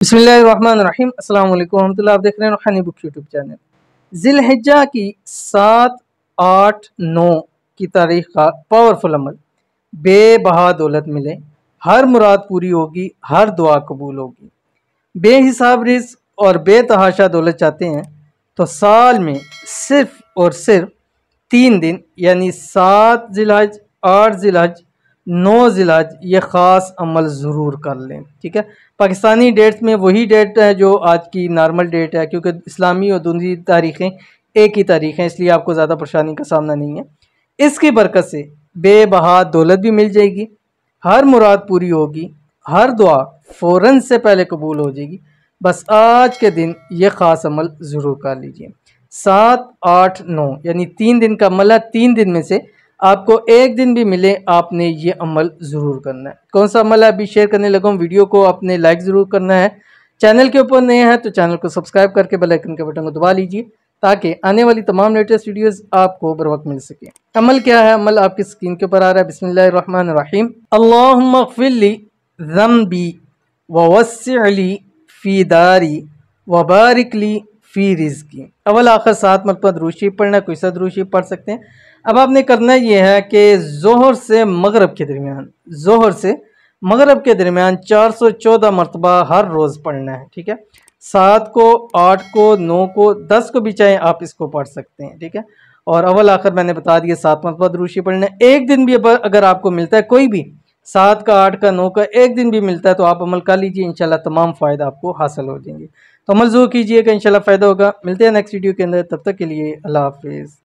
बिस्मिल्लाहिर्रहमानिर्रहीम अस्सलाम वालेकुम रहमतुल्लाह। आप देख रहे हैं रूहानी बुक यूट्यूब चैनल। जिलहिज्जा की 7, 8, 9 की तारीख का पावरफुल अमल, बेबहा दौलत मिले, हर मुराद पूरी होगी, हर दुआ कबूल होगी। बेहिसाब रिज़्क और बेतहाशा दौलत चाहते हैं तो साल में सिर्फ और सिर्फ 3 दिन यानी 7 जिलहज, 8 जिलहज, 9 जिलहज ये ख़ास अमल ज़रूर कर लें। ठीक है, पाकिस्तानी डेट्स में वही डेट है जो आज की नॉर्मल डेट है, क्योंकि इस्लामी और दूसरी तारीखें एक ही तारीख हैं, इसलिए आपको ज़्यादा परेशानी का सामना नहीं है। इसकी बरकत से बेबहा दौलत भी मिल जाएगी, हर मुराद पूरी होगी, हर दुआ फ़ौरन से पहले कबूल हो जाएगी। बस आज के दिन ये ख़ास अमल ज़रूर कर लीजिए। 7, 8, 9 यानी 3 दिन का अमल है। 3 दिन में से आपको एक दिन भी मिले, आपने ये अमल ज़रूर करना है। कौन सा अमल है अभी शेयर करने लगा हूँ। वीडियो को आपने लाइक ज़रूर करना है। चैनल के ऊपर नए हैं तो चैनल को सब्सक्राइब करके बेल आइकन के बटन को दबा लीजिए ताकि आने वाली तमाम लेटेस्ट वीडियोस आपको बर वक्त मिल सके। अमल क्या है? अमल आपकी स्क्रीन के ऊपर आ रहा है। बिस्मिल्लाहिर्रहमानिर्रहीम। अल्लाहुम्मा ग़फ़िरली ज़ंबी व वस्सिअली फ़ी दारी व बारिक ली फ़ी रिज़्क़ी। अव्वल आखिर 7 मरतबा दुरूद शरीफ पढ़ना है, कोई सा दुरूद शरीफ पढ़ सकते हैं। अब आपने करना ये है कि ज़ोहर से मगरब के दरमियान, ज़ोहर से मगरब के दरमियान 414 मरतबा हर रोज़ पढ़ना है। ठीक है, 7 को, 8 को, 9 को, 10 को भी चाहे आप इसको पढ़ सकते हैं। ठीक है, और अव्वल आखिर मैंने बता दिया 7 मरतबा दुरूद शरीफ पढ़ना है। एक दिन भी अगर आपको मिलता है, कोई भी 7 का, 8 का, 9 का एक दिन भी मिलता है तो आप अमल कर लीजिए, इंशाल्लाह तमाम फ़ायदा आपको हासिल हो जाएंगे। तो अमल ज़रूर कीजिएगा, इंशाल्लाह फ़ायदा होगा। मिलते हैं नेक्स्ट वीडियो के अंदर, तब तक के लिए अल्लाह हाफ़िज़।